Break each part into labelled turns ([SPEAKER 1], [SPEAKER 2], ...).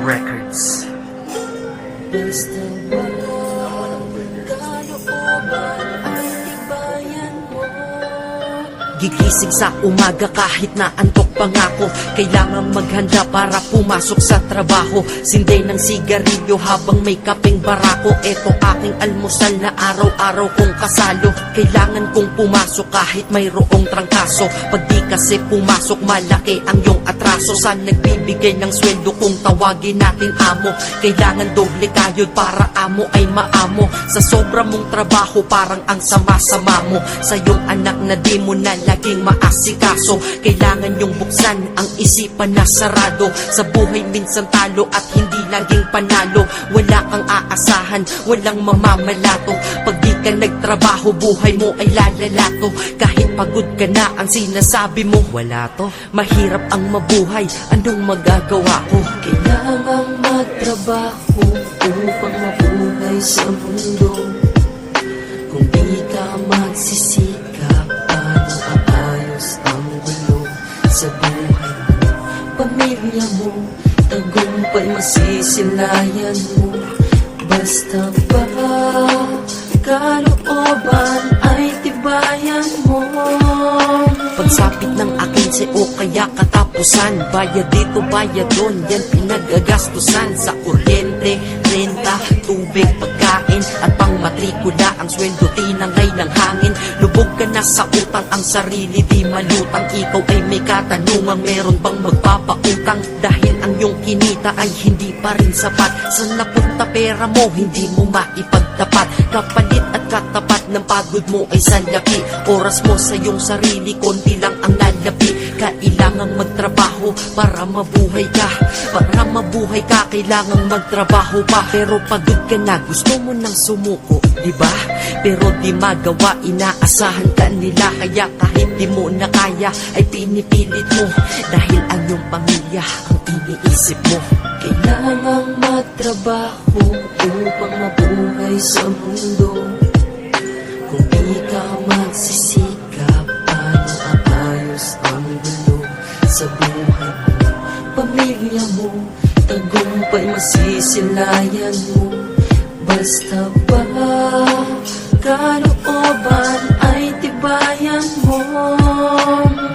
[SPEAKER 1] Records.
[SPEAKER 2] Basta ba kalooban ay tibayan mo. Gigising sa umaga kahit na antok pangako. Kailangan maghanda para pumasok sa trabaho. Sinday ng sigarilyo habang may kapeng barako. Eto aking almusal na araw-araw kong kasalo. Kailangan kong pumasok kahit mayroong trangkaso. Pag di kasi pumasok malaki ang iyong atraso. Saan nagbibigay ng sweldo kung tawagin natin amo? Kailangan doble kayod para amo ay maamo. Sa sobra mong trabaho parang ang sama-sama mo. Sa iyong anak na di mo na laging maasikaso. Kailangan yung buksan ang isipan na sarado. Sa buhay minsan talo at hindi laging panalo. Wala kang aasahan, walang mamamalato. Pag di ka nagtrabaho, buhay mo ay lalalato. Kahit pagod ka na, ang sinasabi mo wala to. Mahirap ang mabuhay, anong magagawa ko? Kailangang magtrabaho upang mabuhay sa mundo. Kung di ka magsisikap, paano aayos ang gulo sa buhay mo? Pamilya mo, tagumpay masisilayan mo. Basta ba kalooban ay tibayan mo. Pagsapit ng akin o kaya katapusan, bayad dito, bayad doon, yan pinagagastusan. Sa kuryente, renta, tubig, pagkain at pangmatrikula. Ang sweldo tinangay ng hangin. Lubog ka na sa utang, ang sarili di malutang. Ikaw ay may katanungan, meron bang magpapautang? Dahil ang iyong kinita ay hindi pa rin sapat. Saan napunta pera mo, hindi mo maipagtapat. Kapalit at katapat ng pagod mo ay salapi. Oras mo sa iyong sarili, konti lang ang lalapi. Kailangang magtrabaho para mabuhay ka. Para mabuhay ka, kailangang magtrabaho pa. Pero pagod ka na, gusto mo nang sumuko, diba? Pero di magawa, inaasahan ka nila. Kaya kahit di mo na kaya, ay pinipilit mo. Dahil ang iyong pamilya ang iniisip mo. Kailangang magtrabaho upang mabuhay sa mundo. Kung di ka magsisikap, paano aayos ang gulo sa buhay mo? Pamilya mo, tagumpay masisilayan mo. Basta ba kalooban ay tibayan mo.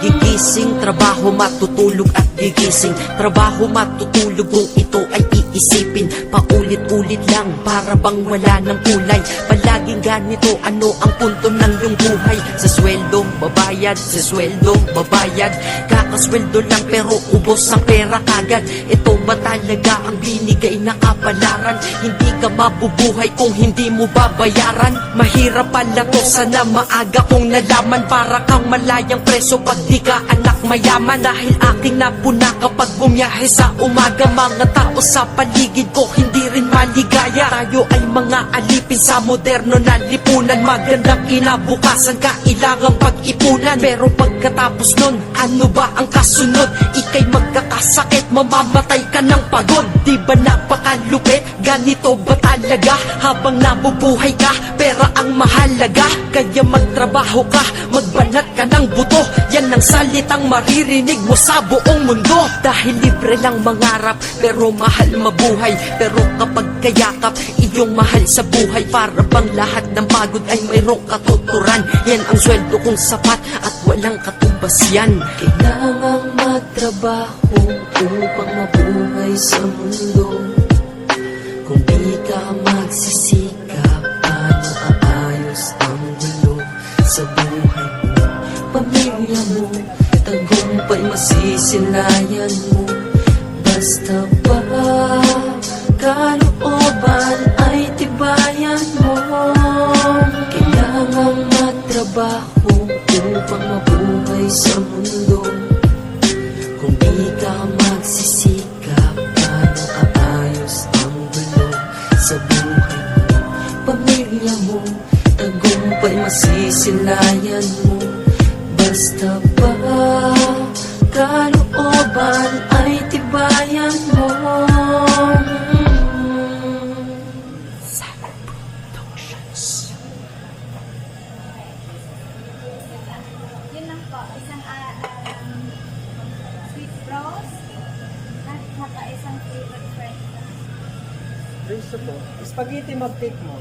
[SPEAKER 2] Gigising, trabaho, matutulog at gigising. Trabaho, matutulog kung ito ay iisipin. Paulit-ulit lang, para bang wala ng kulay. Palaging ganito, ano ang punto ng iyong buhay? Sa sweldo, babayad, sa sweldo, babayad. Kakasweldo lang pero ubos ang pera kagad. Ito ba talaga ang binigay na kapalaran? Hindi ka mabubuhay kung hindi mo babayaran. Mahirap pala to, sana maaga kong nalaman. Para kang malayang preso pag di ka anak mayaman. Dahil aking napuna kapag bumiyahe sa umaga. Mga tao sa paligid ko hindi rin maligaya. Tayo ay mga alipin sa moderno na lipunan. Magandang kinabukasan, kailangang pag-ipunan. Pero pagkatapos nun, ano ba ang kasunod? Ika'y magkakasakit, mamamatay ka ng pagod. Di ba napakalupit? Ganito ba talaga? Habang nabubuhay ka, pera ang mahalaga. Kaya magtrabaho ka, magbanat ka ng buto. Yan ang salitang maririnig mo sa buong mundo. Dahil libre lang mangarap, pero mahal mabuhay. Pero kapag kayakap, iyong mahal sa buhay. Para bang lahat ng pagod ay mayroong katuturan. Yan ang sweldo kong sapat at walang katumbas yan. Kailangang magtrabaho upang mabuhay sa mundo. Kung di ka magsisikap, paano aayos ang gulo sa buhay mo? Pamilya mo, tagumpay masisilayan mo. Basta ba kalooban ay tibayan mo. Kailangang magtrabaho upang mabuhay sa mundo. Kung di ka magsisikap, paano aayos ang gulo sa buhay mo? Pamilya mo, tagumpay masisilayan mo. Basta ba kalooban ay tibayan mo.
[SPEAKER 3] Yun lang po, isang sweet rose at
[SPEAKER 1] isang flavor French fries.
[SPEAKER 3] Gusto po. Spaghetti mag-take mo.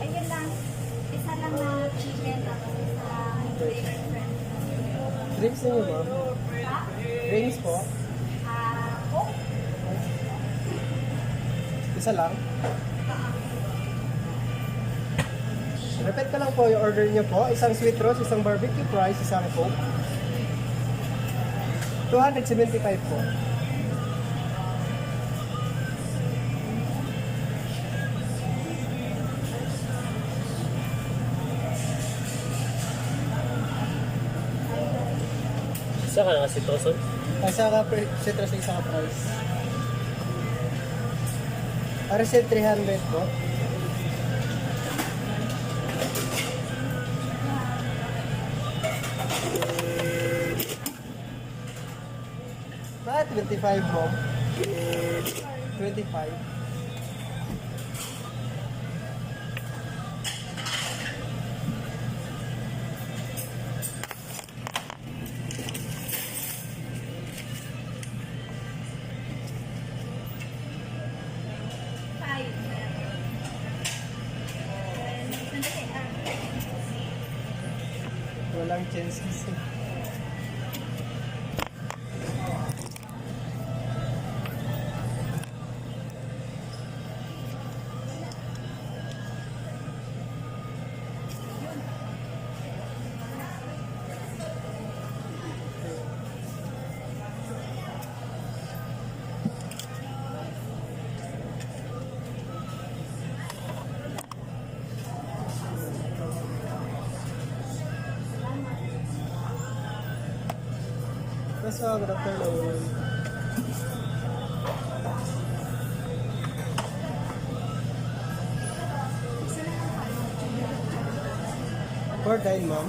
[SPEAKER 1] Ayun lang. Isa lang na chicken tapos isang flavor French fries.
[SPEAKER 3] Drinks niyo, ma'am.
[SPEAKER 1] Ha?
[SPEAKER 3] Drinks po.
[SPEAKER 1] Coke?
[SPEAKER 3] Isa lang. Repeat ko lang po yung order niyo po. Isang sweet roast, isang barbecue fries, isang coke. 275 po.
[SPEAKER 4] Isa ka na kasi toson?
[SPEAKER 3] Isa ka citrus, isa ka fries. Arcel 300 po. Bakit 25 mo? 25.
[SPEAKER 1] Five. Sandali,
[SPEAKER 3] Walang chance kasi. Yes, good afternoon. For dine, ma'am.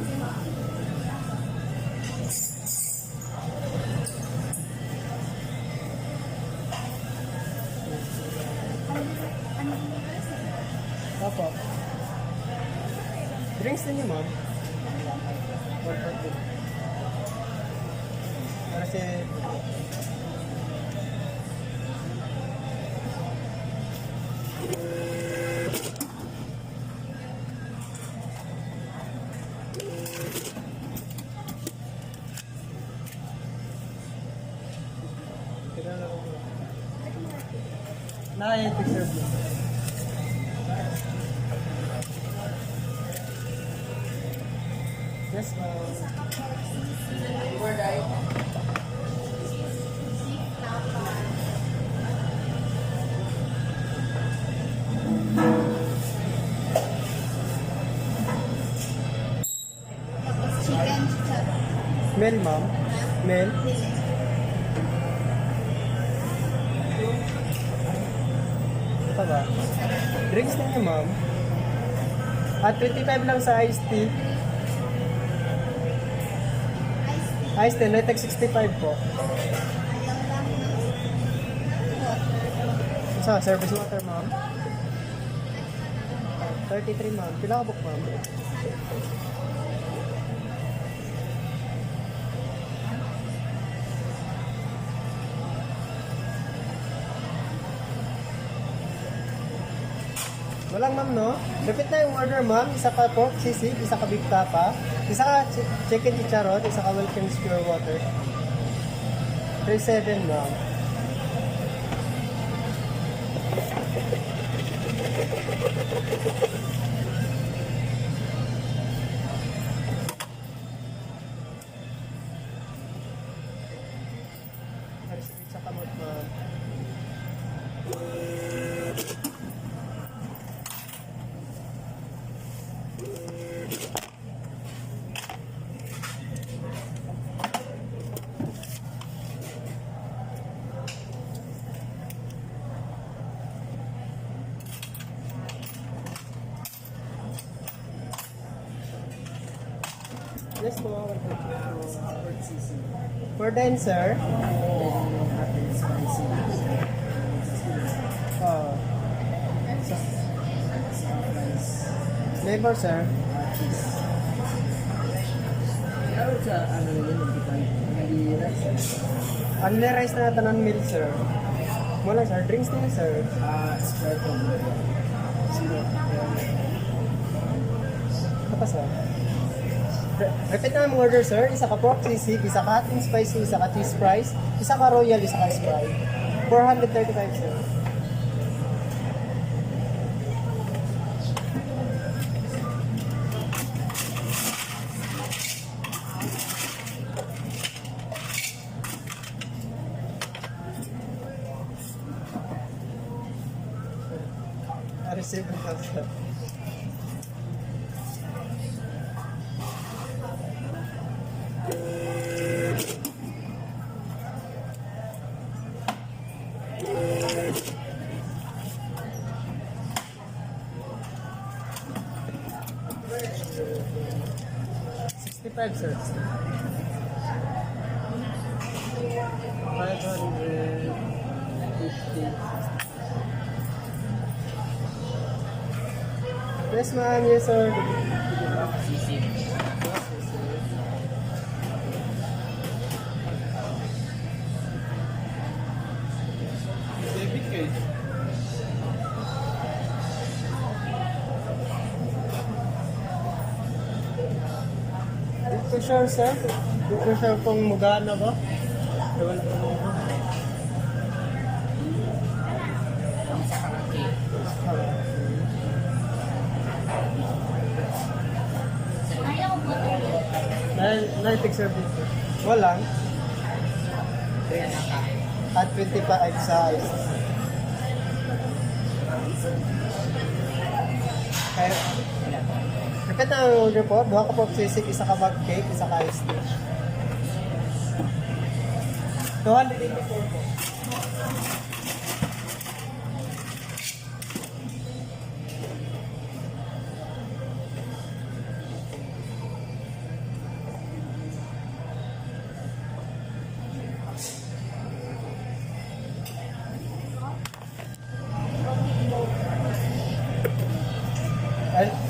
[SPEAKER 3] Opo. Drinks din niyo, ma'am. 140. Kasi na-serve mo. Yes, ma'am.
[SPEAKER 1] chicken chicharron.
[SPEAKER 3] Mel, ma'am. Mel. Ito ba? Drinks na niyo, ma'am. At 25 lang sa iced tea. Iced tea, Netex 65 po. Sa service water, ma'am. 33, ma'am. Pila ka book, ma'am? Walang, ma'am, no? Repeat na yung order, ma'am. Isa ka pork sisig, isa ka beef tapa, isa ka chicken chicharron, isa ka Wilkins pure water. 37, ma'am. Isa kamot, ma'am. Yes po. For dine, sir. Flavor, sir. Only rice na tanan meal, sir. Mula, sir. Drinks din, sir.
[SPEAKER 5] Sprite po.
[SPEAKER 3] Ano pa, sir? Repeat na ang order, sir. Isa ka pork sisig, isa ka hot and spicy, isa ka cheese fries, isa ka royal, isa ka Sprite. 435, sir. Receive na, sir. $65, sir. 550. Yes, ma'am. Yes, sir. Dito sure, sir. Dito sure kung magana ba? Ewan ko lang.
[SPEAKER 1] Ayaw mo.
[SPEAKER 3] Naitig service. Walang. At 25 size. Kaya, repeat na ang order po. Duha ka pork sisig, isa ka bag cake, isa ka ice tea. 284 po.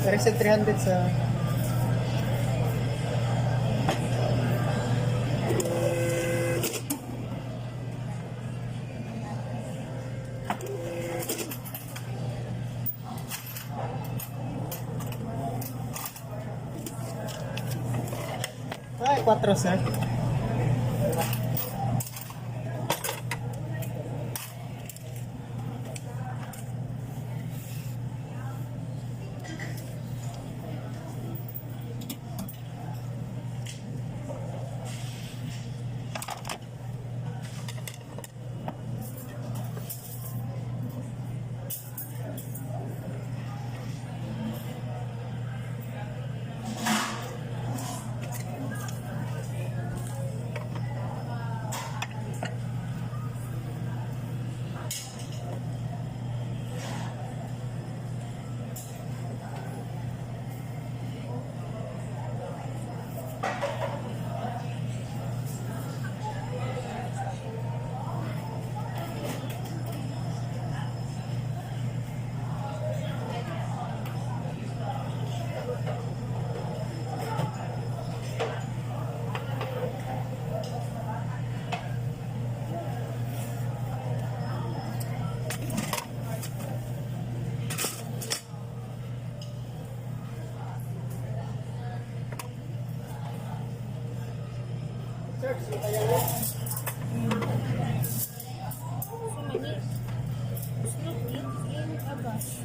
[SPEAKER 3] Receipt 300, sir. Ay, 4, sir.
[SPEAKER 1] Sumali. Gusto ko in August.